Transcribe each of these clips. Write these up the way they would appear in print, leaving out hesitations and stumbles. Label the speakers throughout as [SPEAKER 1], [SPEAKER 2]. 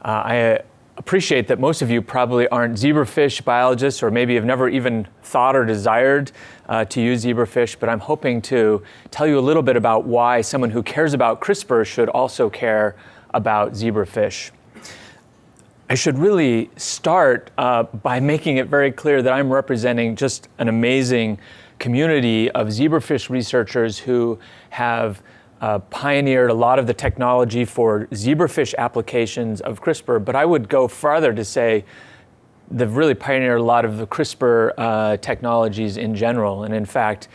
[SPEAKER 1] I appreciate that most of you probably aren't zebrafish biologists, or maybe have never even thought or desired to use zebrafish, but I'm hoping to tell you a little bit about why someone who cares about CRISPR should also care about zebrafish. I should really start by making it very clear that I'm representing just an amazing community of zebrafish researchers who have pioneered a lot of the technology for zebrafish applications of CRISPR, but I would go farther to say they've really pioneered a lot of the CRISPR technologies in general. And in fact,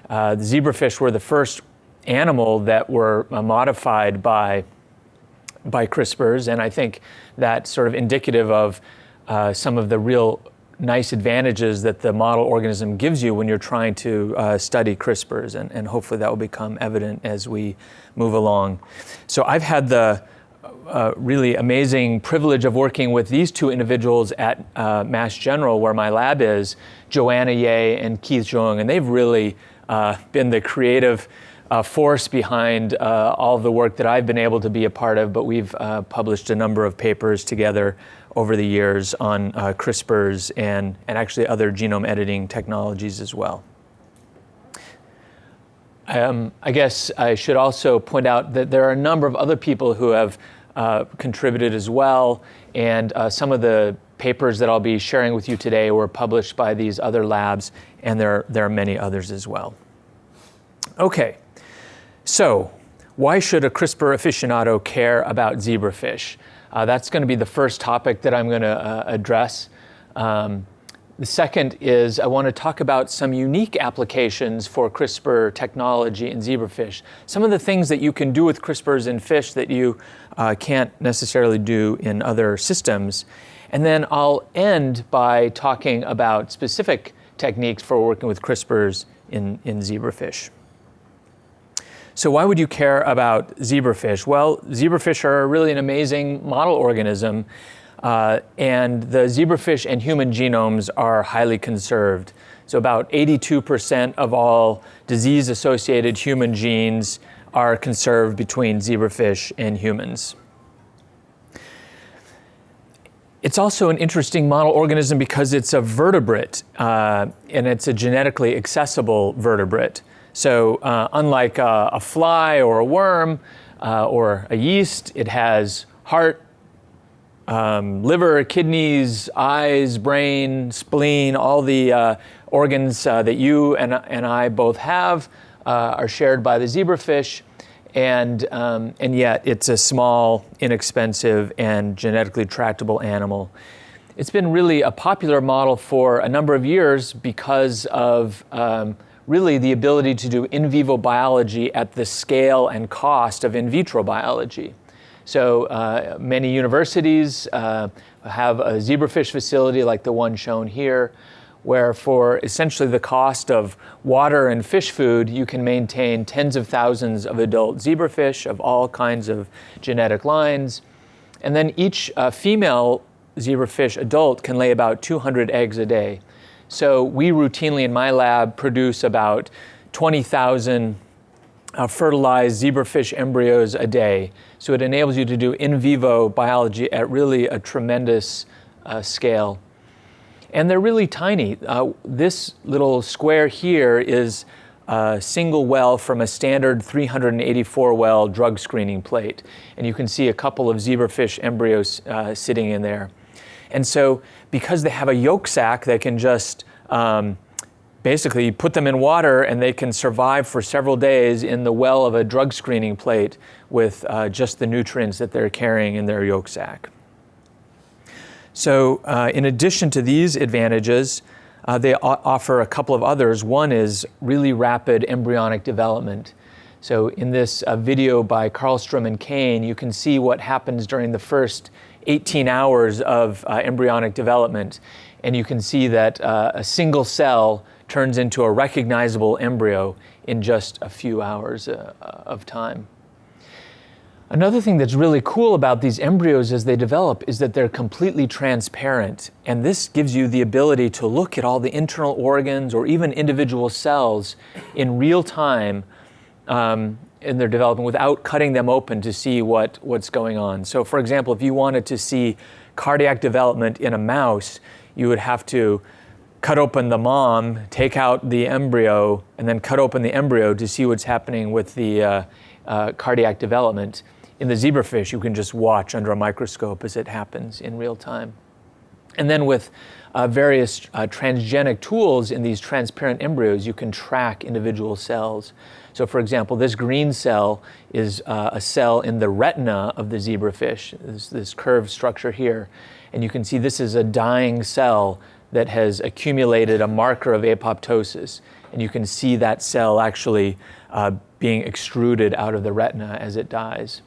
[SPEAKER 1] the zebrafish were the first animal that were modified by CRISPRs, and I think that's sort of indicative of some of the real nice advantages that the model organism gives you when you're trying to study CRISPRs, and hopefully that will become evident as we move along. So I've had the really amazing privilege of working with these two individuals at Mass General, where my lab is, Joanna Ye and Keith Zhong, and they've really been the creative force behind all of the work that I've been able to be a part of, but we've published a number of papers together over the years on CRISPRs and actually other genome editing technologies as well. I guess I should also point out that there are a number of other people who have contributed as well, and some of the papers that I'll be sharing with you today were published by these other labs, and there are many others as well. Okay. So, why should a CRISPR aficionado care about zebrafish? That's going to be the first topic that I'm going to address. The second is I want to talk about some unique applications for CRISPR technology in zebrafish. Some of the things that you can do with CRISPRs in fish that you can't necessarily do in other systems. And then I'll end by talking about specific techniques for working with CRISPRs in zebrafish. So why would you care about zebrafish? Well, zebrafish are really an amazing model organism, and the zebrafish and human genomes are highly conserved. So about 82% of all disease-associated human genes are conserved between zebrafish and humans. It's also an interesting model organism because it's a vertebrate, and it's a genetically accessible vertebrate. So unlike a fly or a worm or a yeast, it has heart, liver, kidneys, eyes, brain, spleen, all the organs that you and I both have are shared by the zebrafish, and yet it's a small, inexpensive, and genetically tractable animal. It's been really a popular model for a number of years because of really the ability to do in vivo biology at the scale and cost of in vitro biology. So many universities have a zebrafish facility like the one shown here, where for essentially the cost of water and fish food, you can maintain tens of thousands of adult zebrafish of all kinds of genetic lines. And then each female zebrafish adult can lay about 200 eggs a day. So we routinely in my lab produce about 20,000 fertilized zebrafish embryos a day. So it enables you to do in vivo biology at really a tremendous scale. And they're really tiny. This little square here is a single well from a standard 384 well drug screening plate. And you can see a couple of zebrafish embryos sitting in there. And so because they have a yolk sac, they can just basically put them in water and they can survive for several days in the well of a drug screening plate with just the nutrients that they're carrying in their yolk sac. So in addition to these advantages, they offer a couple of others. One is really rapid embryonic development. So in this video by Karlstrom and Kane, you can see what happens during the first 18 hours of embryonic development. And you can see that a single cell turns into a recognizable embryo in just a few hours of time. Another thing that's really cool about these embryos as they develop is that they're completely transparent. And this gives you the ability to look at all the internal organs or even individual cells in real time in their development without cutting them open to see what's going on. So for example, if you wanted to see cardiac development in a mouse, you would have to cut open the mom, take out the embryo, and then cut open the embryo to see what's happening with the cardiac development. In the zebrafish, you can just watch under a microscope as it happens in real time. And then with various transgenic tools in these transparent embryos, you can track individual cells. So for example, this green cell is a cell in the retina of the zebrafish, this curved structure here. And you can see this is a dying cell that has accumulated a marker of apoptosis. And you can see that cell actually being extruded out of the retina as it dies.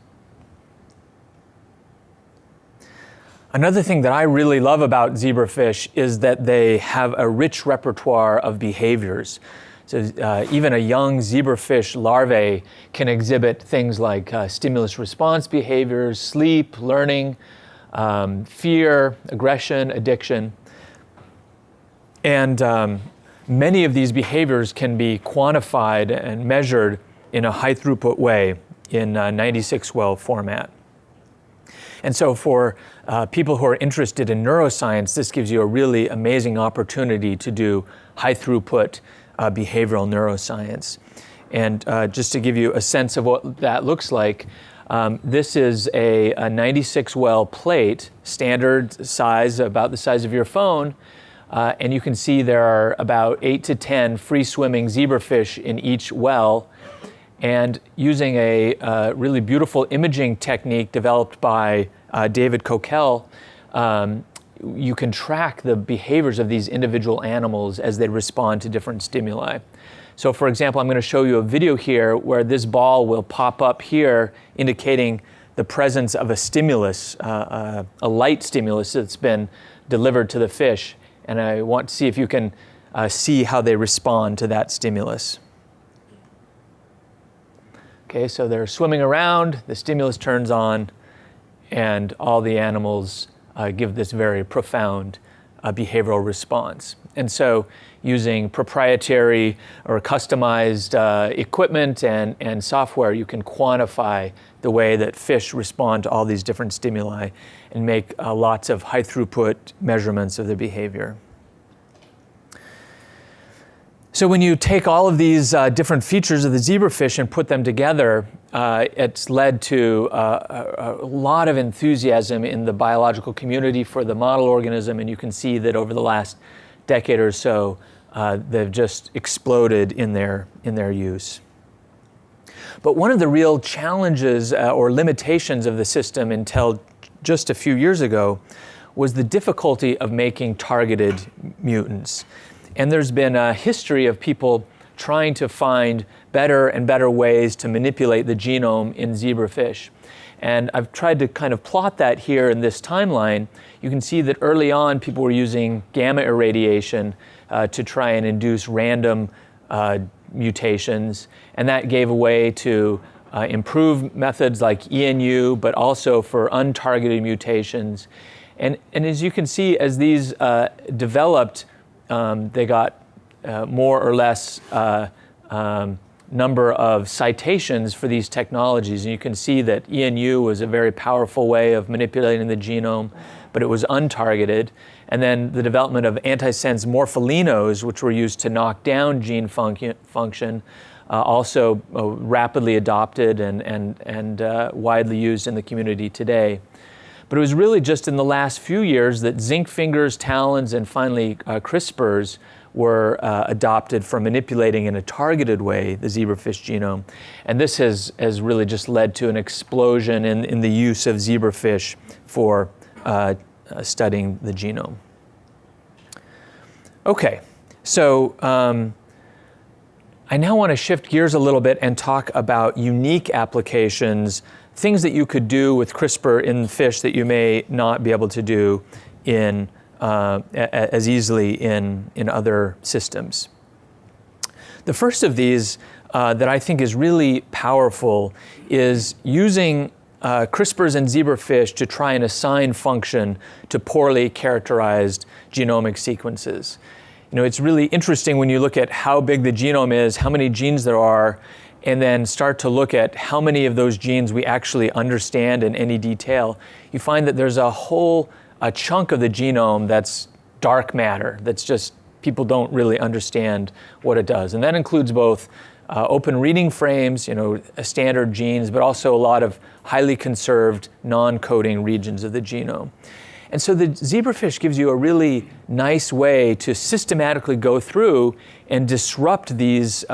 [SPEAKER 1] Another thing that I really love about zebrafish is that they have a rich repertoire of behaviors. So even a young zebrafish larvae can exhibit things like stimulus response behaviors, sleep, learning, fear, aggression, addiction. And many of these behaviors can be quantified and measured in a high throughput way in 96-well format. And so for people who are interested in neuroscience, this gives you a really amazing opportunity to do high throughput behavioral neuroscience. And just to give you a sense of what that looks like, this is a 96-well plate, standard size, about the size of your phone. And you can see there are about 8 to 10 free-swimming zebrafish in each well. And using a really beautiful imaging technique developed by David Coquel, you can track the behaviors of these individual animals as they respond to different stimuli. So for example, I'm going to show you a video here where this ball will pop up here indicating the presence of a stimulus, a light stimulus that's been delivered to the fish. And I want to see if you can see how they respond to that stimulus. Okay, so they're swimming around, the stimulus turns on, and all the animals give this very profound behavioral response. And so using proprietary or customized equipment and software, you can quantify the way that fish respond to all these different stimuli and make lots of high throughput measurements of their behavior. So when you take all of these different features of the zebrafish and put them together, it's led to a lot of enthusiasm in the biological community for the model organism, and you can see that over the last decade or so, they've just exploded in their use. But one of the real challenges or limitations of the system until just a few years ago was the difficulty of making targeted mutants. And there's been a history of people trying to find better and better ways to manipulate the genome in zebrafish. And I've tried to kind of plot that here in this timeline. You can see that early on people were using gamma irradiation to try and induce random mutations. And that gave way to improved methods like ENU, but also for untargeted mutations. And as you can see, as these developed, they got more or less number of citations for these technologies. And you can see that ENU was a very powerful way of manipulating the genome, but it was untargeted. And then the development of antisense morpholinos, which were used to knock down gene function, also rapidly adopted and widely used in the community today. But it was really just in the last few years that zinc fingers, talons, and finally CRISPRs were adopted for manipulating in a targeted way the zebrafish genome. And this has really just led to an explosion in the use of zebrafish for studying the genome. Okay, so I now want to shift gears a little bit and talk about unique applications, things that you could do with CRISPR in fish that you may not be able to do in as easily in other systems. The first of these that I think is really powerful is using CRISPRs and zebrafish to try and assign function to poorly characterized genomic sequences. You know, it's really interesting when you look at how big the genome is, how many genes there are, and then start to look at how many of those genes we actually understand in any detail, you find that there's a chunk of the genome that's dark matter, that's just people don't really understand what it does. And that includes both open reading frames, standard genes, but also a lot of highly conserved non-coding regions of the genome. And so the zebrafish gives you a really nice way to systematically go through and disrupt these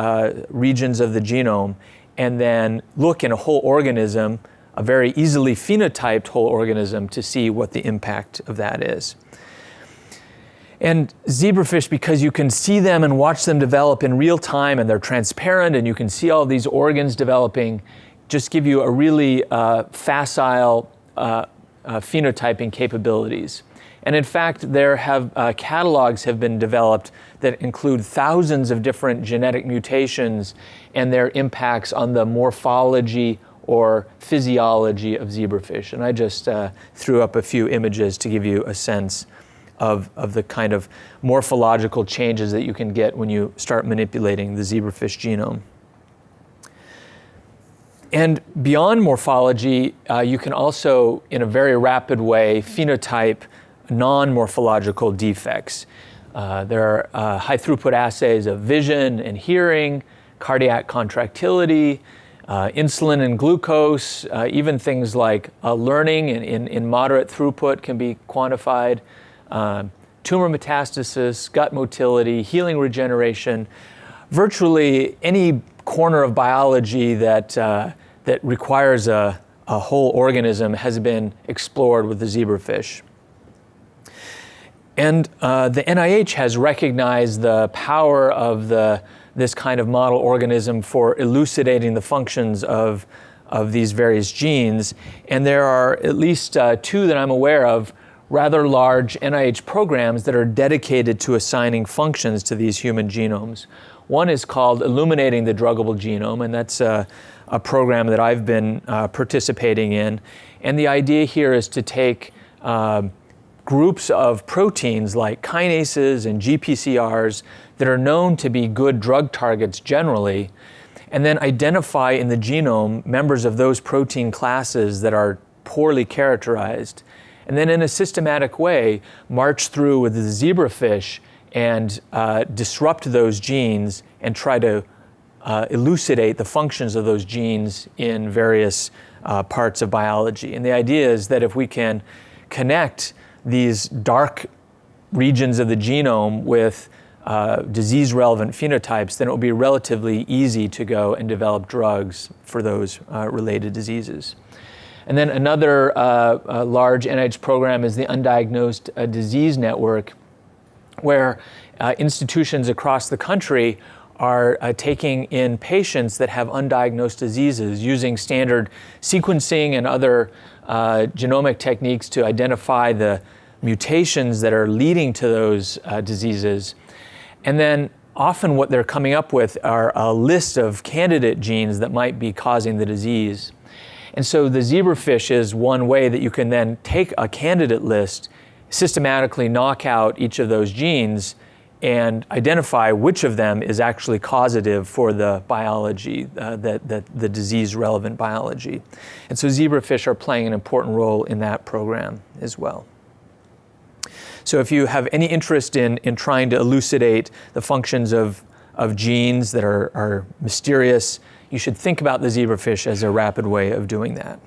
[SPEAKER 1] regions of the genome and then look in a whole organism, a very easily phenotyped whole organism, to see what the impact of that is. And zebrafish, because you can see them and watch them develop in real time and they're transparent and you can see all these organs developing, just give you a really facile phenotyping capabilities. And in fact, there have catalogs have been developed that include thousands of different genetic mutations and their impacts on the morphology or physiology of zebrafish. And I just threw up a few images to give you a sense of the kind of morphological changes that you can get when you start manipulating the zebrafish genome. And beyond morphology, you can also, in a very rapid way, phenotype non-morphological defects. There are high-throughput assays of vision and hearing, cardiac contractility, insulin and glucose, even things like learning in moderate throughput can be quantified, tumor metastasis, gut motility, healing regeneration, virtually any corner of biology that requires a whole organism has been explored with the zebrafish. And the NIH has recognized the power of this kind of model organism for elucidating the functions of these various genes. And there are at least two that I'm aware of, rather large NIH programs that are dedicated to assigning functions to these human genomes. One is called Illuminating the Druggable Genome, and that's a program that I've been participating in. And the idea here is to take groups of proteins like kinases and GPCRs that are known to be good drug targets generally, and then identify in the genome members of those protein classes that are poorly characterized, and then in a systematic way march through with the zebrafish and disrupt those genes and try to elucidate the functions of those genes in various parts of biology. And the idea is that if we can connect these dark regions of the genome with disease-relevant phenotypes, then it will be relatively easy to go and develop drugs for those related diseases. And then another large NIH program is the Undiagnosed Disease Network, where institutions across the country are taking in patients that have undiagnosed diseases using standard sequencing and other genomic techniques to identify the mutations that are leading to those diseases. And then often what they're coming up with are a list of candidate genes that might be causing the disease. And so the zebrafish is one way that you can then take a candidate list, systematically knock out each of those genes, and identify which of them is actually causative for the biology, the disease-relevant biology. And so zebrafish are playing an important role in that program as well. So if you have any interest in trying to elucidate the functions of genes that are mysterious, you should think about the zebrafish as a rapid way of doing that.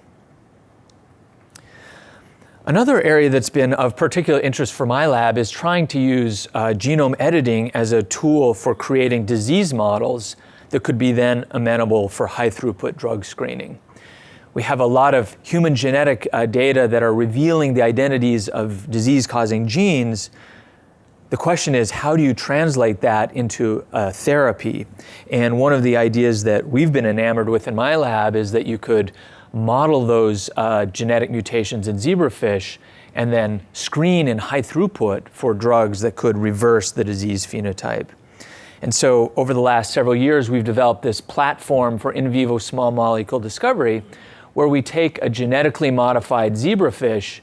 [SPEAKER 1] Another area that's been of particular interest for my lab is trying to use genome editing as a tool for creating disease models that could be then amenable for high-throughput drug screening. We have a lot of human genetic data that are revealing the identities of disease-causing genes. The question is, how do you translate that into a therapy? And one of the ideas that we've been enamored with in my lab is that you could model those genetic mutations in zebrafish and then screen in high throughput for drugs that could reverse the disease phenotype. And so over the last several years, we've developed this platform for in vivo small molecule discovery where we take a genetically modified zebrafish,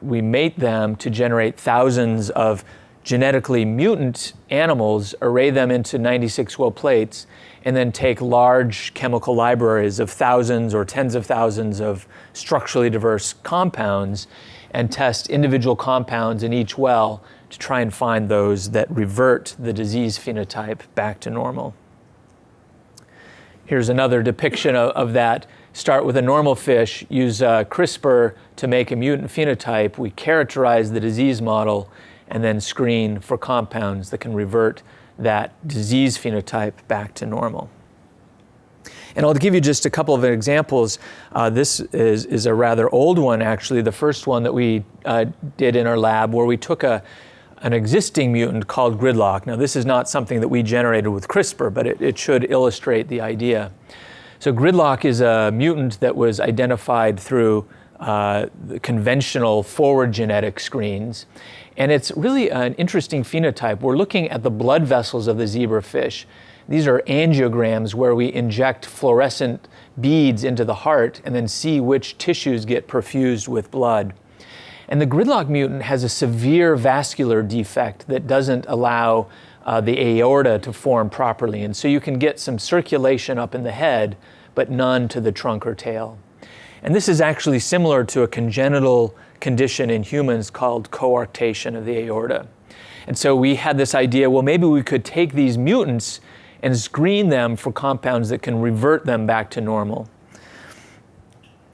[SPEAKER 1] we mate them to generate thousands of genetically mutant animals, array them into 96-well plates, and then take large chemical libraries of thousands or tens of thousands of structurally diverse compounds and test individual compounds in each well to try and find those that revert the disease phenotype back to normal. Here's another depiction of that. Start with a normal fish, use CRISPR to make a mutant phenotype. We characterize the disease model and then screen for compounds that can revert that disease phenotype back to normal. And I'll give you just a couple of examples. This is a rather old one, actually, the first one that we did in our lab, where we took an existing mutant called gridlock. Now, this is not something that we generated with CRISPR, but it should illustrate the idea. So gridlock is a mutant that was identified through the conventional forward genetic screens. And it's really an interesting phenotype. We're looking at the blood vessels of the zebrafish. These are angiograms where we inject fluorescent beads into the heart and then see which tissues get perfused with blood. And the gridlock mutant has a severe vascular defect that doesn't allow the aorta to form properly. And so you can get some circulation up in the head, but none to the trunk or tail. And this is actually similar to a congenital condition in humans called coarctation of the aorta. And so we had this idea, well, maybe we could take these mutants and screen them for compounds that can revert them back to normal.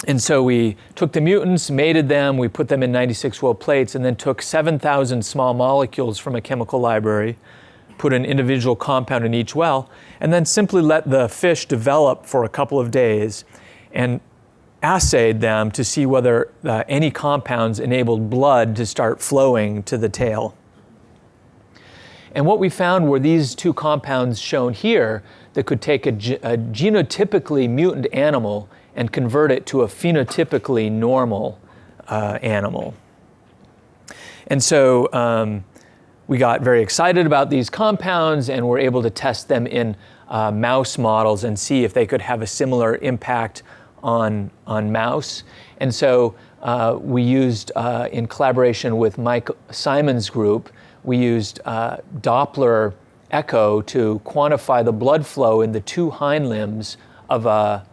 [SPEAKER 1] And so we took the mutants, mated them, we put them in 96-well plates, and then took 7,000 small molecules from a chemical library, put an individual compound in each well, and then simply let the fish develop for a couple of days and assayed them to see whether any compounds enabled blood to start flowing to the tail. And what we found were these two compounds shown here that could take a genotypically mutant animal and convert it to a phenotypically normal animal. And so we got very excited about these compounds and were able to test them in mouse models and see if they could have a similar impact on mouse. And so we used, in collaboration with Mike Simon's group, we used Doppler echo to quantify the blood flow in the two hind limbs of a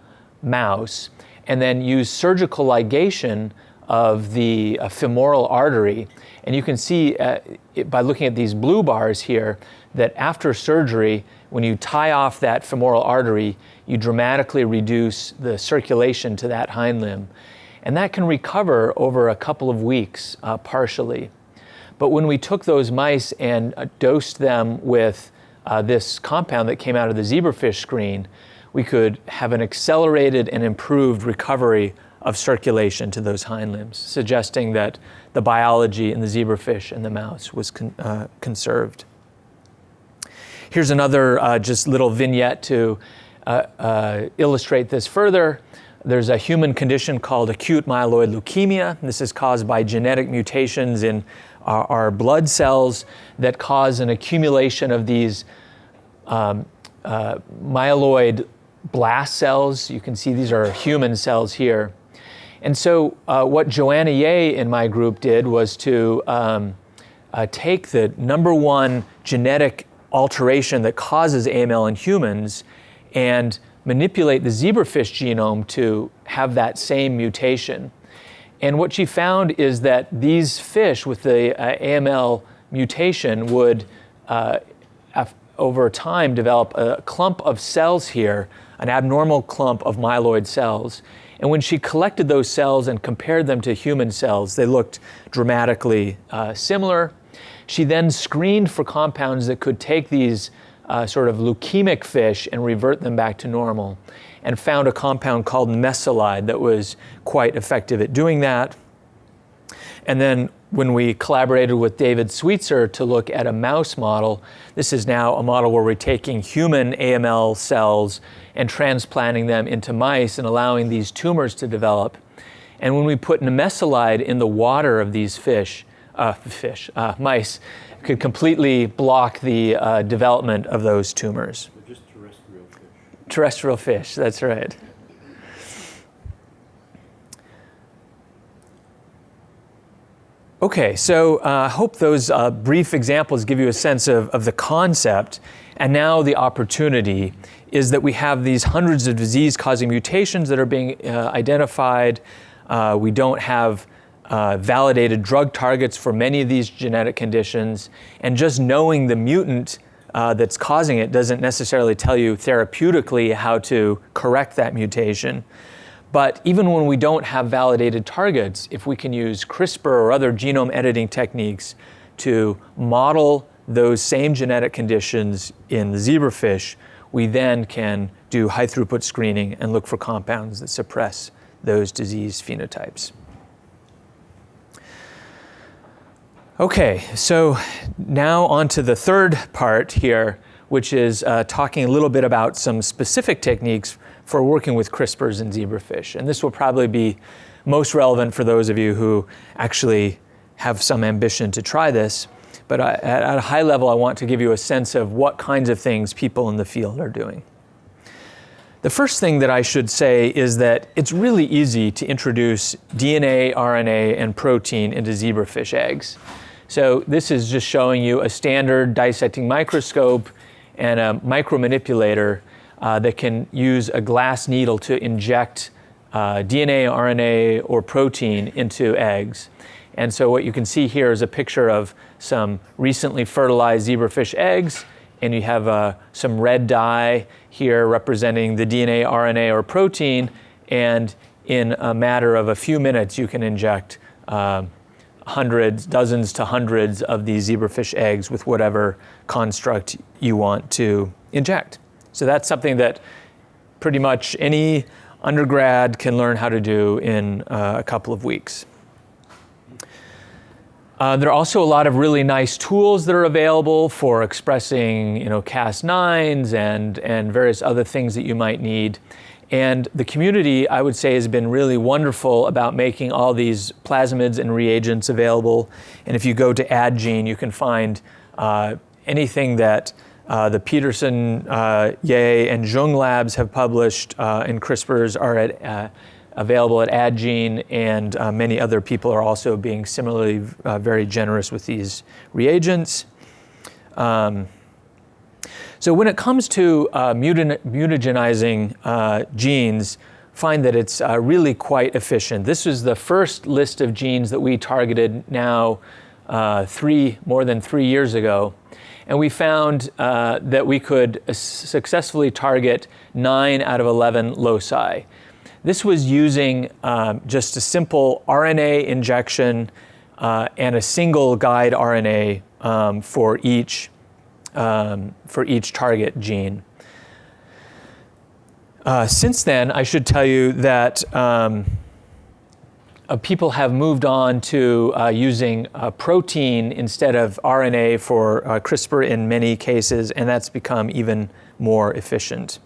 [SPEAKER 1] mouse, and then use surgical ligation of the femoral artery. And you can see by looking at these blue bars here that after surgery, when you tie off that femoral artery, you dramatically reduce the circulation to that hind limb. And that can recover over a couple of weeks partially. But when we took those mice and dosed them with this compound that came out of the zebrafish screen, we could have an accelerated and improved recovery of circulation to those hind limbs, suggesting that the biology in the zebrafish and the mouse was conserved. Here's another just little vignette to illustrate this further. There's a human condition called acute myeloid leukemia. This is caused by genetic mutations in our blood cells that cause an accumulation of these myeloid blast cells. You can see these are human cells here. And so what Joanna Ye in my group did was to take the number one genetic alteration that causes AML in humans and manipulate the zebrafish genome to have that same mutation. And what she found is that these fish with the AML mutation would, over time, develop a clump of cells here, an abnormal clump of myeloid cells. And when she collected those cells and compared them to human cells, they looked dramatically similar. She then screened for compounds that could take these sort of leukemic fish and revert them back to normal, and found a compound called mesalide that was quite effective at doing that. And then when we collaborated with David Sweetser to look at a mouse model, this is now a model where we're taking human AML cells and transplanting them into mice and allowing these tumors to develop. And when we put mesalide in the water of these mice, could completely block the development of those tumors.
[SPEAKER 2] They're just terrestrial fish.
[SPEAKER 1] Terrestrial fish, that's right. Okay, so I hope those brief examples give you a sense of the concept, and now the opportunity is that we have these hundreds of disease-causing mutations that are being identified. We don't have validated drug targets for many of these genetic conditions, and just knowing the mutant that's causing it doesn't necessarily tell you therapeutically how to correct that mutation. But even when we don't have validated targets, if we can use CRISPR or other genome editing techniques to model those same genetic conditions in the zebrafish, we then can do high throughput screening and look for compounds that suppress those disease phenotypes. Okay, so now on to the third part here, which is talking a little bit about some specific techniques for working with CRISPRs in zebrafish. And this will probably be most relevant for those of you who actually have some ambition to try this. But at a high level, I want to give you a sense of what kinds of things people in the field are doing. The first thing that I should say is that it's really easy to introduce DNA, RNA, and protein into zebrafish eggs. So this is just showing you a standard dissecting microscope and a micromanipulator that can use a glass needle to inject DNA, RNA, or protein into eggs. And so what you can see here is a picture of some recently fertilized zebrafish eggs, and you have some red dye here representing the DNA, RNA, or protein, and in a matter of a few minutes you can inject hundreds, dozens to hundreds of these zebrafish eggs with whatever construct you want to inject. So that's something that pretty much any undergrad can learn how to do in a couple of weeks. There are also a lot of really nice tools that are available for expressing, Cas9s and various other things that you might need. And the community, I would say, has been really wonderful about making all these plasmids and reagents available. And if you go to AdGene, you can find anything that the Peterson, Ye, and Jung labs have published in CRISPRs are available at AdGene, and many other people are also being similarly very generous with these reagents. So when it comes to mutagenizing genes, find that it's really quite efficient. This is the first list of genes that we targeted now more than 3 years ago. And we found that we could successfully target 9 out of 11 loci. This was using just a simple RNA injection and a single guide RNA for each target gene. Since then, I should tell you that people have moved on to using protein instead of RNA for CRISPR in many cases, and that's become even more efficient.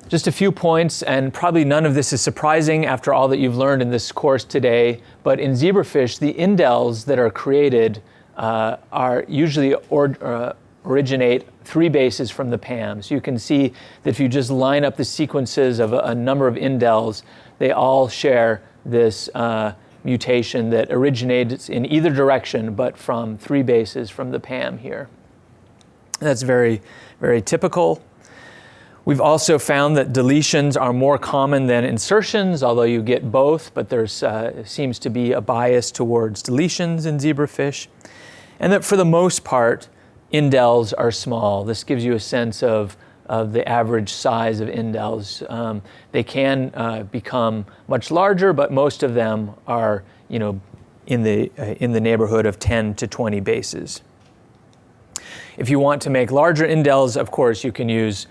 [SPEAKER 1] Just a few points, and probably none of this is surprising after all that you've learned in this course today, but in zebrafish, the indels that are created are usually originate 3 bases from the PAM. So you can see that if you just line up the sequences of a number of indels, they all share this mutation that originates in either direction, but from 3 bases from the PAM here. That's very, very typical. We've also found that deletions are more common than insertions, although you get both, but there seems to be a bias towards deletions in zebrafish. And that for the most part, indels are small. This gives you a sense of the average size of indels. They can become much larger, but most of them are, in the neighborhood of 10 to 20 bases. If you want to make larger indels, of course, you can use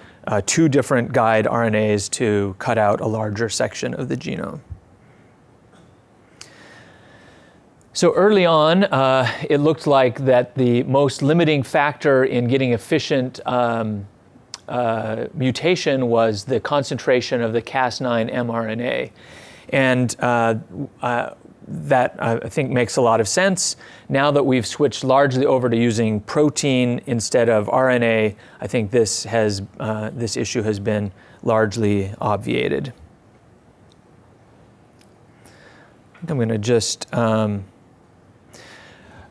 [SPEAKER 1] 2 different guide RNAs to cut out a larger section of the genome. So early on, it looked like that the most limiting factor in getting efficient mutation was the concentration of the Cas9 mRNA. And that I think makes a lot of sense. Now that we've switched largely over to using protein instead of RNA, I think this issue has been largely obviated. I'm going to just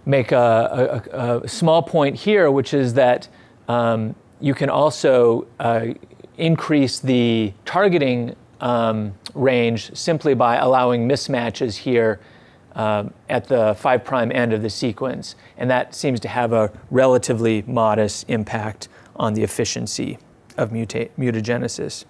[SPEAKER 1] make a small point here, which is that you can also increase the targeting range simply by allowing mismatches here at the 5' end of the sequence. And that seems to have a relatively modest impact on the efficiency of mutagenesis.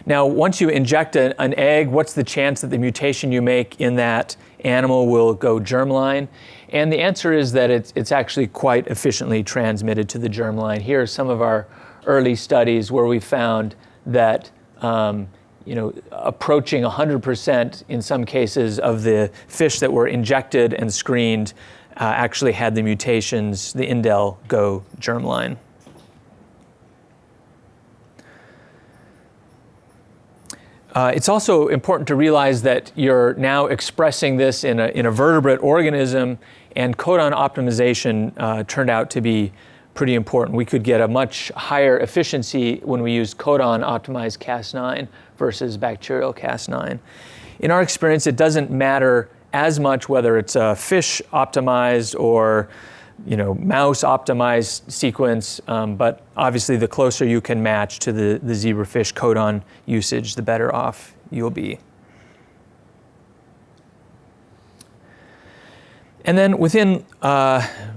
[SPEAKER 1] Now, once you inject an egg, what's the chance that the mutation you make in that animal will go germline? And the answer is that it's actually quite efficiently transmitted to the germline. Here are some of our early studies where we found that approaching 100% in some cases of the fish that were injected and screened actually had the mutations, the indel, go germline. It's also important to realize that you're now expressing this in a vertebrate organism, and codon optimization turned out to be pretty important. We could get a much higher efficiency when we use codon optimized Cas9 versus bacterial Cas9. In our experience, it doesn't matter as much whether it's a fish optimized or mouse optimized sequence, but obviously the closer you can match to the zebrafish codon usage, the better off you'll be. And then within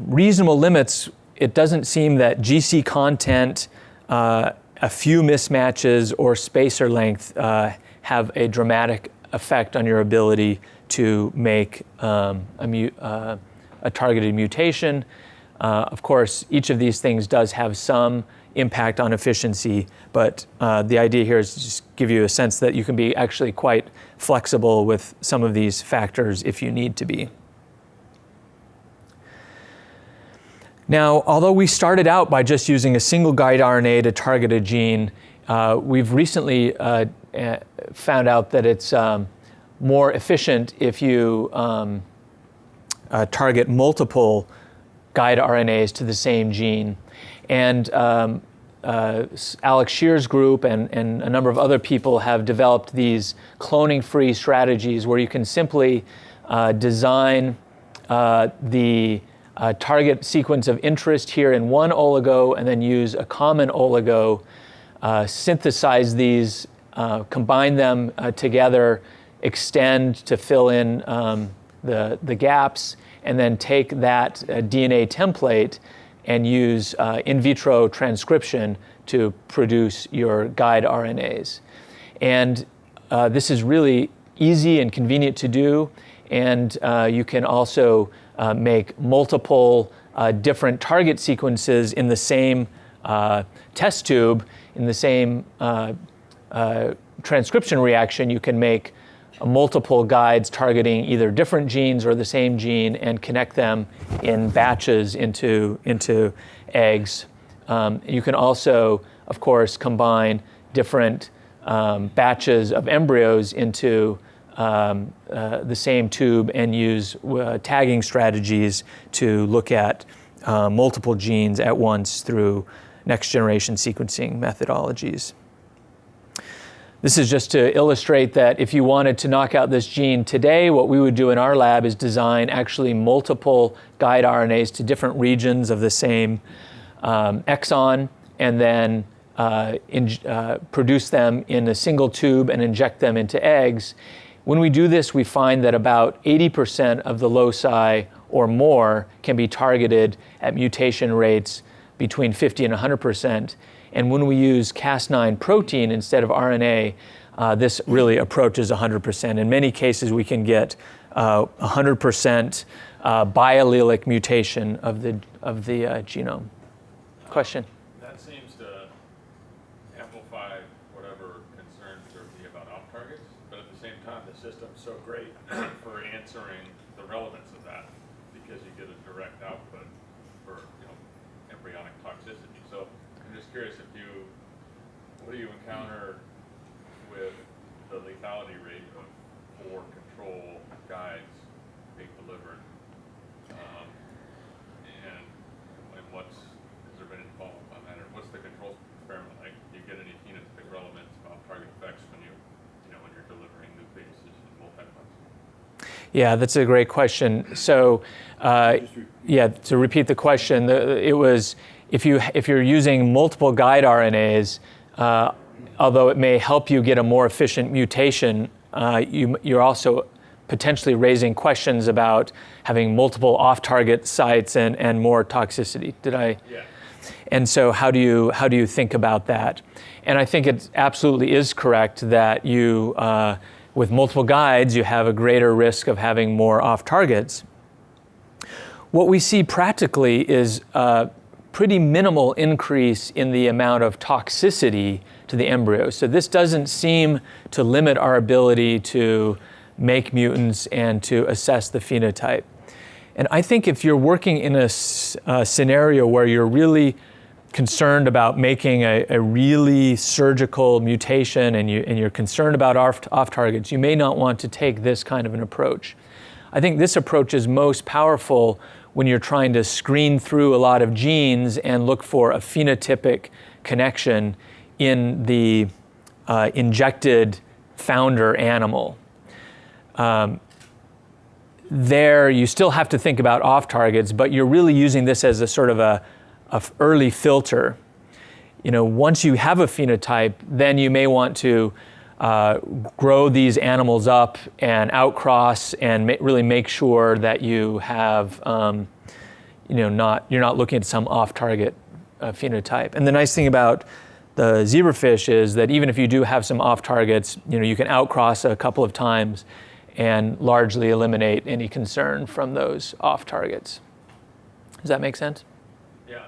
[SPEAKER 1] reasonable limits, it doesn't seem that GC content, a few mismatches, or spacer length have a dramatic effect on your ability to make a targeted mutation. Of course, each of these things does have some impact on efficiency, but the idea here is to just give you a sense that you can be actually quite flexible with some of these factors if you need to be. Now, although we started out by just using a single guide RNA to target a gene, we've recently found out that it's more efficient if you target multiple guide RNAs to the same gene. And Alex Shear's group and a number of other people have developed these cloning-free strategies where you can simply design the target sequence of interest here in one oligo and then use a common oligo, synthesize these, combine them together, extend to fill in the gaps, and then take that DNA template and use in vitro transcription to produce your guide RNAs. And this is really easy and convenient to do, and you can also make multiple different target sequences in the same test tube, in the same transcription reaction. You can make multiple guides targeting either different genes or the same gene and connect them in batches into eggs. You can also, of course, combine different batches of embryos into the same tube and use tagging strategies to look at multiple genes at once through next generation sequencing methodologies. This is just to illustrate that if you wanted to knock out this gene today, what we would do in our lab is design actually multiple guide RNAs to different regions of the same exon, and then produce them in a single tube and inject them into eggs. When we do this, we find that about 80% of the loci or more can be targeted at mutation rates between 50 and 100%. And when we use Cas9 protein instead of RNA, this really approaches 100%. In many cases, we can get 100% biallelic mutation of the genome. Question?
[SPEAKER 2] That seems to amplify whatever concerns there be about off-targets, but at the same time, the system's so great for answering the relevance of that because you get a direct output for embryonic toxicity. So I'm just curious what do you encounter with the lethality rate of 4 control guides being delivered, and has there been any follow-up on that, or what's the control experiment like? Do you get any phenotypic relevance about target effects when you're delivering nucleases in multi-prime
[SPEAKER 1] Yeah, that's a great question. So, yeah, to repeat the question, it was if you're using multiple guide RNAs, although it may help you get a more efficient mutation, you're also potentially raising questions about having multiple off-target sites and more toxicity. Did I?
[SPEAKER 2] Yeah.
[SPEAKER 1] And so how do you think about that? And I think it absolutely is correct that you, with multiple guides, you have a greater risk of having more off-targets. What we see practically is a pretty minimal increase in the amount of toxicity to the embryo. So this doesn't seem to limit our ability to make mutants and to assess the phenotype. And I think if you're working in a scenario where you're really concerned about making a really surgical mutation and you're concerned about off targets, you may not want to take this kind of an approach. I think this approach is most powerful when you're trying to screen through a lot of genes and look for a phenotypic connection in the injected founder animal. There, you still have to think about off targets, but you're really using this as a sort of a early filter. You know, once you have a phenotype, then you may want to grow these animals up and outcross and really make sure that you have, you're not looking at some off-target phenotype. And the nice thing about the zebrafish is that even if you do have some off-targets, you can outcross a couple of times and largely eliminate any concern from those off-targets. Does that make sense?
[SPEAKER 2] Yeah.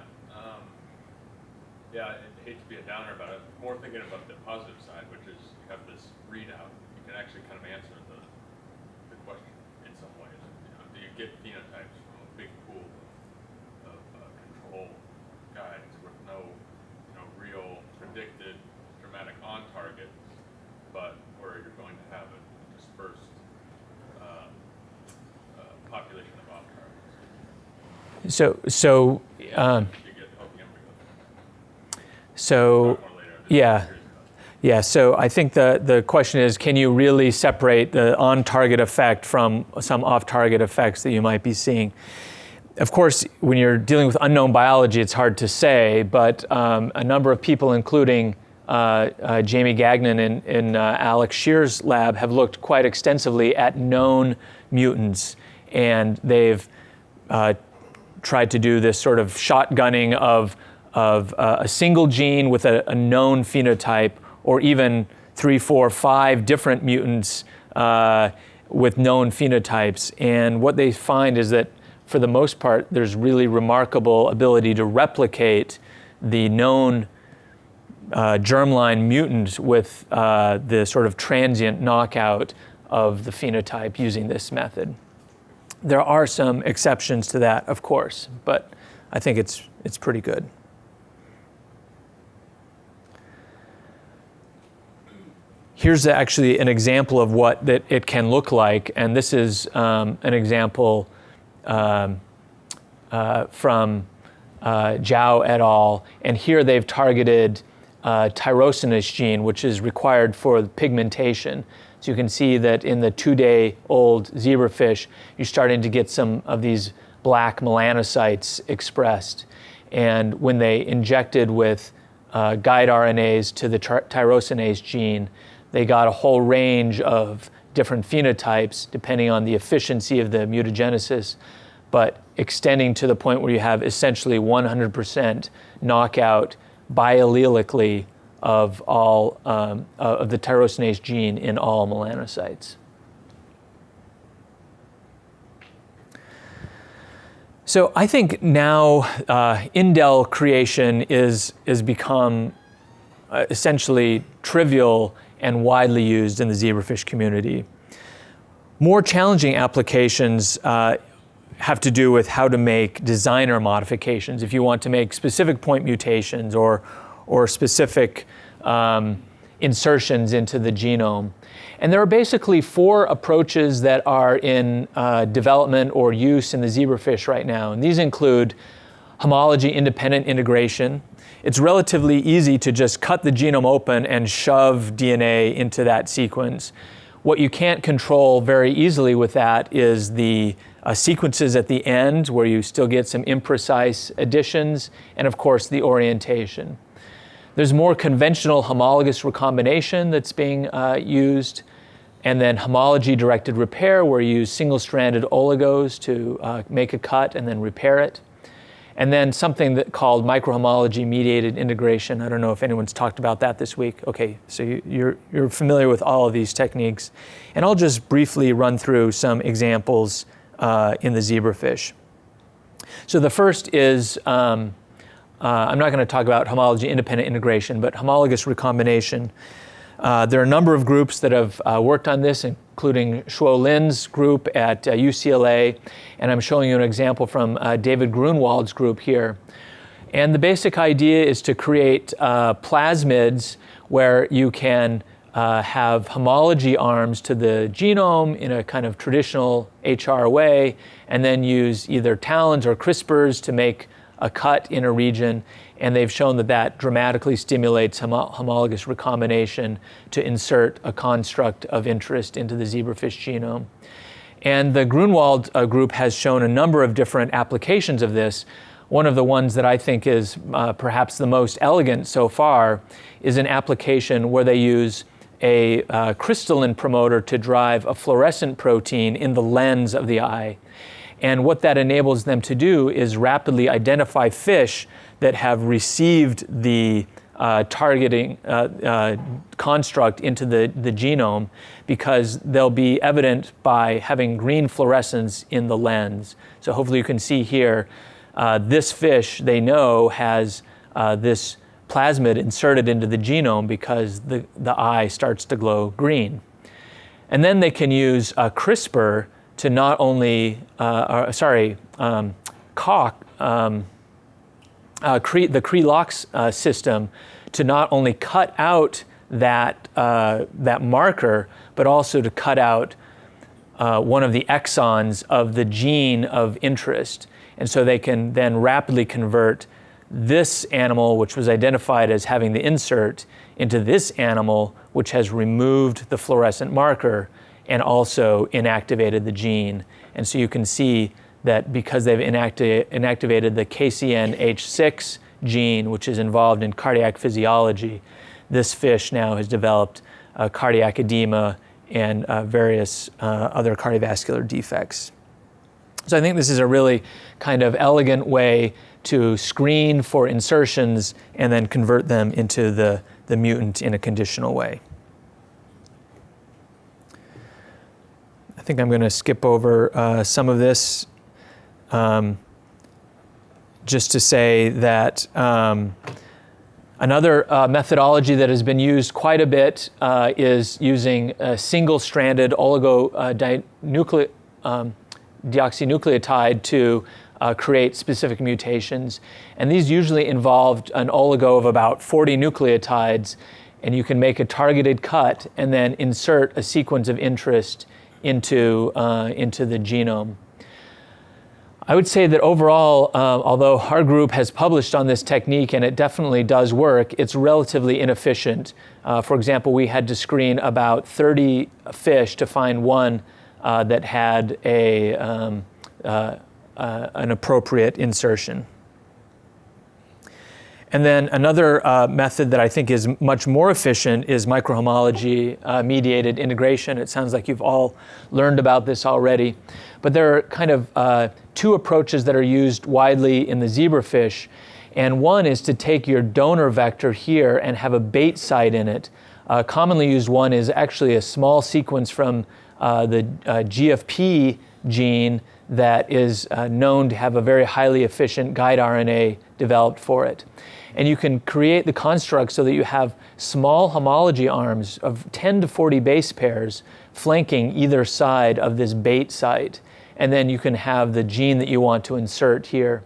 [SPEAKER 2] I hate to be a downer about it. More thinking about the positive side, which is you have this readout. You can actually kind of answer the question in some ways. Do you get phenotypes from a big pool of control guides with no real predicted dramatic on target, but where you're going to have a dispersed population of off targets?
[SPEAKER 1] So yeah. So I think the question is, can you really separate the on-target effect from some off-target effects that you might be seeing? Of course, when you're dealing with unknown biology, it's hard to say, but a number of people, including Jamie Gagnon in Alex Shear's lab, have looked quite extensively at known mutants, and they've tried to do this sort of shotgunning of a single gene with a known phenotype, or even 3, 4, 5 different mutants with known phenotypes. And what they find is that, for the most part, there's really remarkable ability to replicate the known germline mutant with the sort of transient knockout of the phenotype using this method. There are some exceptions to that, of course, but I think it's pretty good. Here's actually an example of what that it can look like, and this is an example from Zhao et al. And here they've targeted tyrosinase gene, which is required for pigmentation. So you can see that in the 2-day-old zebrafish, you're starting to get some of these black melanocytes expressed. And when they injected with guide RNAs to the tyrosinase gene, they got a whole range of different phenotypes depending on the efficiency of the mutagenesis, but extending to the point where you have essentially 100% knockout biallelically of all of the tyrosinase gene in all melanocytes. So I think now indel creation is become essentially trivial and widely used in the zebrafish community. More challenging applications have to do with how to make designer modifications. If you want to make specific point mutations or specific insertions into the genome. And there are basically 4 approaches that are in development or use in the zebrafish right now. And these include homology-independent integration. It's relatively easy to just cut the genome open and shove DNA into that sequence. What you can't control very easily with that is the sequences at the end, where you still get some imprecise additions, and of course the orientation. There's more conventional homologous recombination that's being used, and then homology-directed repair, where you use single-stranded oligos to make a cut and then repair it. And then something called microhomology-mediated integration. I don't know if anyone's talked about that this week. Okay, so you're familiar with all of these techniques. And I'll just briefly run through some examples in the zebrafish. So the first is, I'm not going to talk about homology-independent integration, but homologous recombination. There are a number of groups that have worked on this, including Shuo Lin's group at UCLA, and I'm showing you an example from David Grunwald's group here. And the basic idea is to create plasmids where you can have homology arms to the genome in a kind of traditional HR way, and then use either TALENs or CRISPRs to make a cut in a region, and they've shown that that dramatically stimulates homologous recombination to insert a construct of interest into the zebrafish genome. And the Grunwald group has shown a number of different applications of this. One of the ones that I think is perhaps the most elegant so far is an application where they use a crystalline promoter to drive a fluorescent protein in the lens of the eye. And what that enables them to do is rapidly identify fish that have received the targeting construct into the genome, because they'll be evident by having green fluorescence in the lens. So hopefully you can see here, this fish, they know, has this plasmid inserted into the genome because the eye starts to glow green. And then they can use CRISPR to not only, the CRE-LOX system to not only cut out that marker, but also to cut out one of the exons of the gene of interest. And so they can then rapidly convert this animal, which was identified as having the insert, into this animal, which has removed the fluorescent marker and also inactivated the gene. And so you can see that because they've inactivated the KCNH6 gene, which is involved in cardiac physiology, this fish now has developed cardiac edema and various other cardiovascular defects. So I think this is a really kind of elegant way to screen for insertions and then convert them into the mutant in a conditional way. I think I'm going to skip over some of this just to say that another methodology that has been used quite a bit is using a single-stranded deoxynucleotide to create specific mutations. And these usually involved an oligo of about 40 nucleotides, and you can make a targeted cut and then insert a sequence of interest into the genome. I would say that overall, although our group has published on this technique and it definitely does work, it's relatively inefficient. For example, we had to screen about 30 fish to find one that had an appropriate insertion. And then another method that I think is much more efficient is microhomology-mediated integration. It sounds like you've all learned about this already. But there are kind of two approaches that are used widely in the zebrafish. And one is to take your donor vector here and have a bait site in it. A commonly used one is actually a small sequence from the GFP gene that is known to have a very highly efficient guide RNA developed for it. And you can create the construct so that you have small homology arms of 10 to 40 base pairs flanking either side of this bait site. And then you can have the gene that you want to insert here.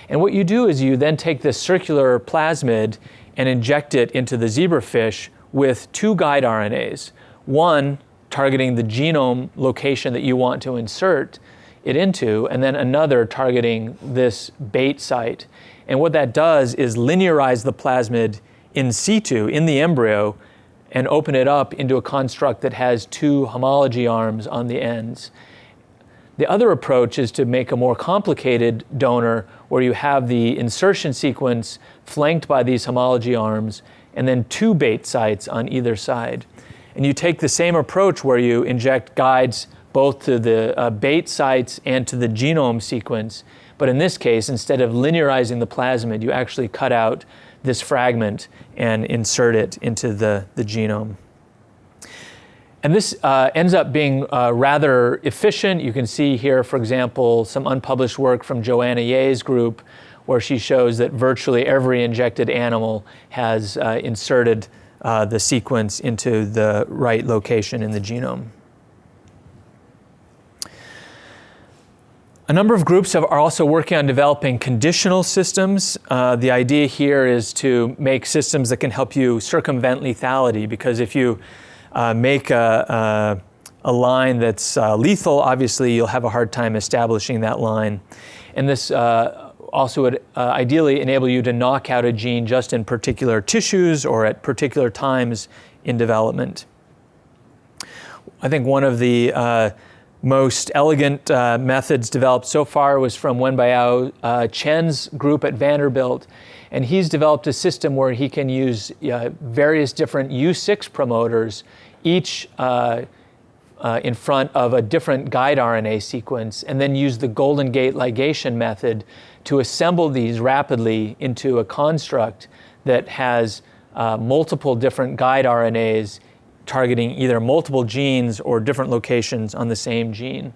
[SPEAKER 1] And what you do is you then take this circular plasmid and inject it into the zebrafish with two guide RNAs. One targeting the genome location that you want to insert it into, and then another targeting this bait site. And what that does is linearize the plasmid in situ, in the embryo, and open it up into a construct that has 2 homology arms on the ends. The other approach is to make a more complicated donor where you have the insertion sequence flanked by these homology arms and then 2 bait sites on either side. And you take the same approach where you inject guides both to the bait sites and to the genome sequence. But in this case, instead of linearizing the plasmid, you actually cut out this fragment and insert it into the genome. And this ends up being rather efficient. You can see here, for example, some unpublished work from Joanna Ye's group, where she shows that virtually every injected animal has inserted the sequence into the right location in the genome. A number of groups are also working on developing conditional systems. The idea here is to make systems that can help you circumvent lethality, because if you make a line that's lethal, obviously you'll have a hard time establishing that line. And this also would ideally enable you to knock out a gene just in particular tissues or at particular times in development. I think one of the most elegant methods developed so far was from Wenbao Chen's group at Vanderbilt. And he's developed a system where he can use various different U6 promoters, each in front of a different guide RNA sequence, and then use the Golden Gate ligation method to assemble these rapidly into a construct that has multiple different guide RNAs targeting either multiple genes or different locations on the same gene.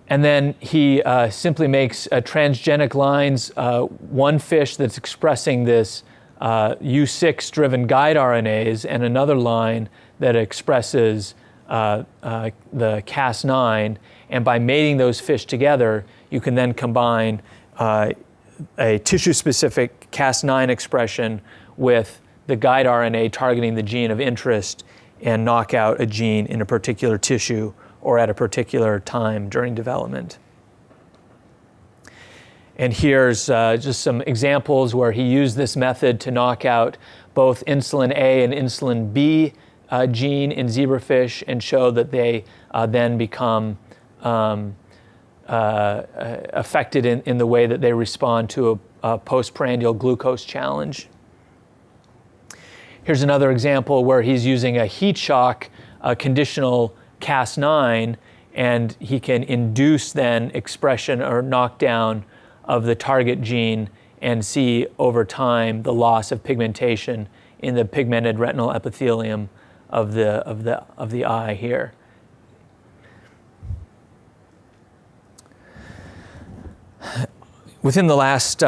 [SPEAKER 1] And then he simply makes transgenic lines, one fish that's expressing this U6-driven guide RNAs, and another line that expresses the Cas9. And by mating those fish together, you can then combine a tissue-specific Cas9 expression with the guide RNA targeting the gene of interest and knock out a gene in a particular tissue or at a particular time during development. And here's just some examples where he used this method to knock out both insulin A and insulin B gene in zebrafish and show that they then become affected in the way that they respond to a postprandial glucose challenge. Here's another example where he's using a heat shock conditional Cas9, and he can induce then expression or knockdown of the target gene and see over time the loss of pigmentation in the pigmented retinal epithelium of the eye here. Within the last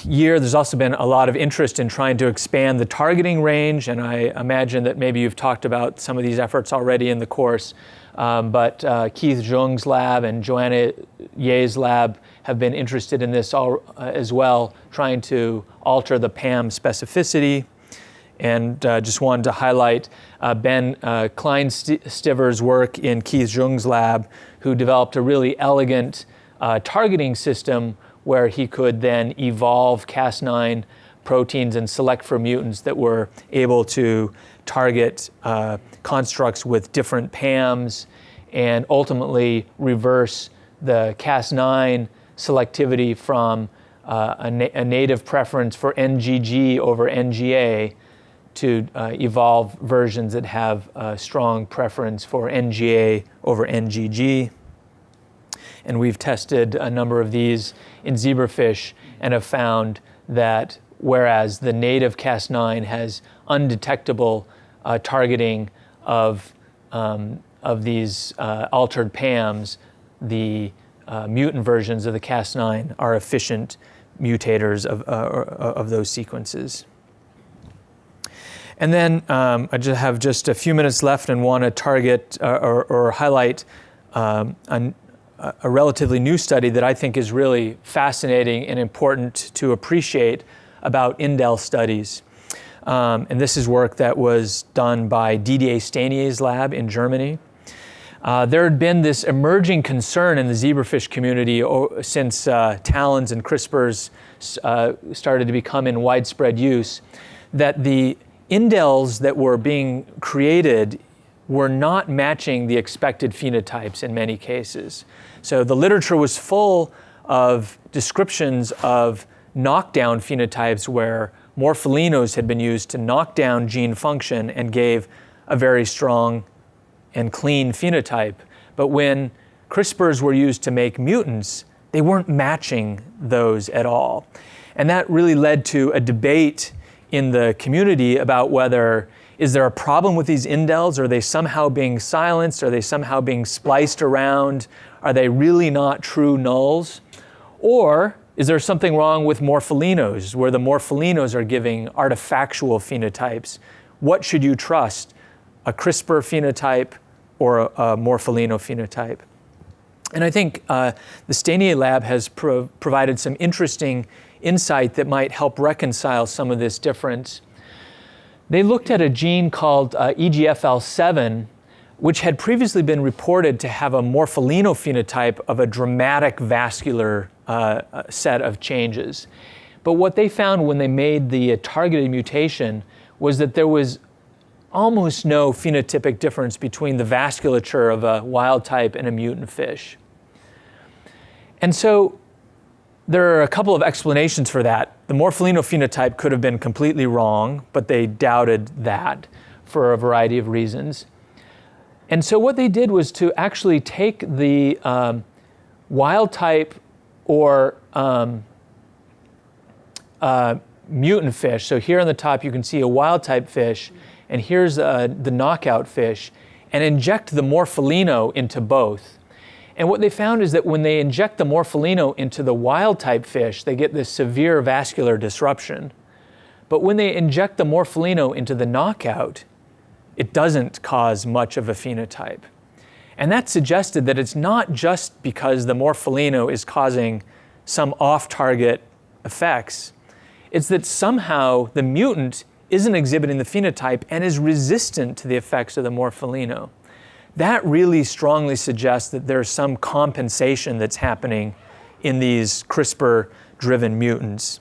[SPEAKER 1] year, there's also been a lot of interest in trying to expand the targeting range, and I imagine that maybe you've talked about some of these efforts already in the course, but Keith Zhung's lab and Joanna Ye's lab have been interested in this as well, trying to alter the PAM specificity. And just wanted to highlight Ben Kleinstiver's work in Keith Zhung's lab, who developed a really elegant targeting system where he could then evolve Cas9 proteins and select for mutants that were able to target constructs with different PAMs and ultimately reverse the Cas9 selectivity from a native preference for NGG over NGA to evolve versions that have a strong preference for NGA over NGG. And we've tested a number of these in zebrafish and have found that whereas the native Cas9 has undetectable targeting of these altered PAMs, the mutant versions of the Cas9 are efficient mutators of those sequences. And then I just have just a few minutes left and want to target or highlight a relatively new study that I think is really fascinating and important to appreciate about indel studies. And this is work that was done by Didier Stainier's lab in Germany. There had been this emerging concern in the zebrafish community since TALENs and CRISPRs started to become in widespread use, that the indels that were being created were not matching the expected phenotypes in many cases. So the literature was full of descriptions of knockdown phenotypes where morpholinos had been used to knock down gene function and gave a very strong and clean phenotype. But when CRISPRs were used to make mutants, they weren't matching those at all. And that really led to a debate in the community about whether, is there a problem with these indels? Are they somehow being silenced? Are they somehow being spliced around? Are they really not true nulls? Or is there something wrong with morpholinos, where the morpholinos are giving artifactual phenotypes? What should you trust, a CRISPR phenotype or a morpholino phenotype? And I think the Stanier lab has provided some interesting insight that might help reconcile some of this difference. They looked at a gene called EGFL7, which had previously been reported to have a morpholino phenotype of a dramatic vascular set of changes. But what they found when they made the targeted mutation was that there was almost no phenotypic difference between the vasculature of a wild type and a mutant fish. And so there are a couple of explanations for that. The morpholino phenotype could have been completely wrong, but they doubted that for a variety of reasons. And so what they did was to actually take the wild type or mutant fish. So here on the top you can see a wild type fish, and here's the knockout fish, and inject the morpholino into both. And what they found is that when they inject the morpholino into the wild type fish, they get this severe vascular disruption. But when they inject the morpholino into the knockout, it doesn't cause much of a phenotype. And that suggested that it's not just because the morpholino is causing some off-target effects. It's that somehow the mutant isn't exhibiting the phenotype and is resistant to the effects of the morpholino. That really strongly suggests that there's some compensation that's happening in these CRISPR-driven mutants.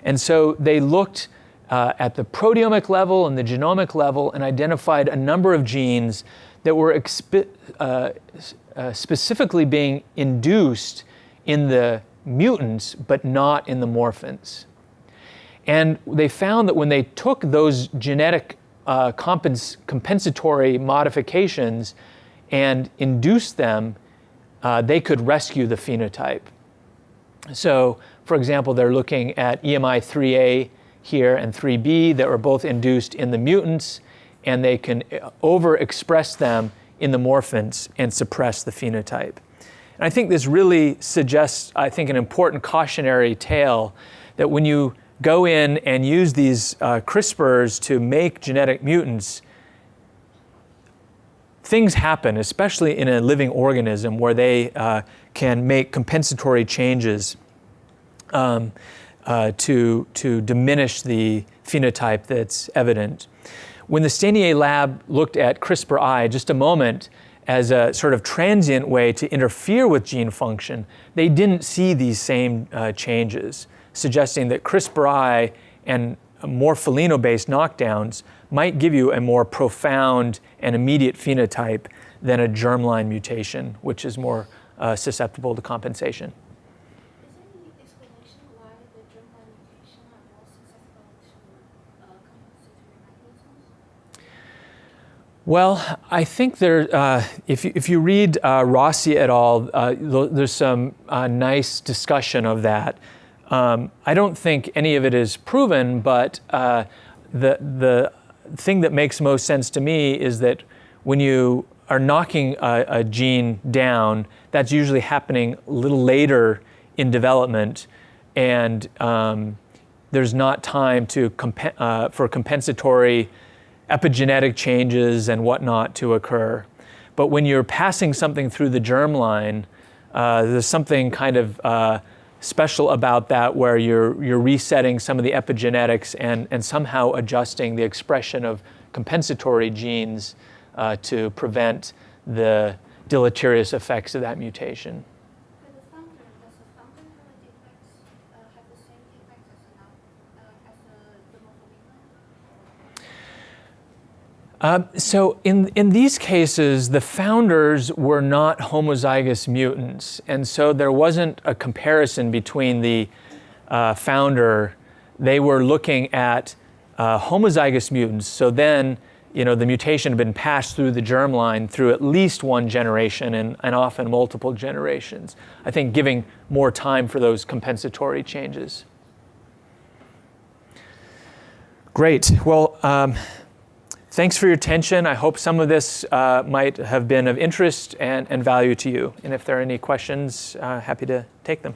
[SPEAKER 1] And so they looked at the proteomic level and the genomic level and identified a number of genes that were specifically being induced in the mutants, but not in the morphins. And they found that when they took those genetic compensatory modifications and induced them, they could rescue the phenotype. So, for example, they're looking at EMI3A here and 3B that were both induced in the mutants, and they can overexpress them in the morphins and suppress the phenotype. And I think this really suggests, I think, an important cautionary tale that when you go in and use these CRISPRs to make genetic mutants, things happen, especially in a living organism where they can make compensatory changes to diminish the phenotype that's evident. When the Stanier lab looked at CRISPR-I just a moment as a sort of transient way to interfere with gene function, they didn't see these same changes, suggesting that CRISPR-I and morpholino-based knockdowns might give you a more profound and immediate phenotype than a germline mutation, which is more susceptible to compensation.
[SPEAKER 3] Is there any explanation why the germline mutation are more susceptible to compensatory mechanisms?
[SPEAKER 1] Well, I think there, if you read Rossi et al., there's some nice discussion of that. I don't think any of it is proven, but the thing that makes most sense to me is that when you are knocking a gene down, that's usually happening a little later in development, and there's not time to for compensatory epigenetic changes and whatnot to occur. But when you're passing something through the germline, there's something kind of special about that where you're resetting some of the epigenetics and somehow adjusting the expression of compensatory genes to prevent the deleterious effects of that mutation.
[SPEAKER 3] Does the founder have the same defects as the morpholino?
[SPEAKER 1] So in these cases, the founders were not homozygous mutants, and so there wasn't a comparison between the founder. They were looking at homozygous mutants. So then, the mutation had been passed through the germline through at least one generation and often multiple generations. I think giving more time for those compensatory changes. Great. Well, thanks for your attention. I hope some of this might have been of interest and value to you. And if there are any questions, happy to take them.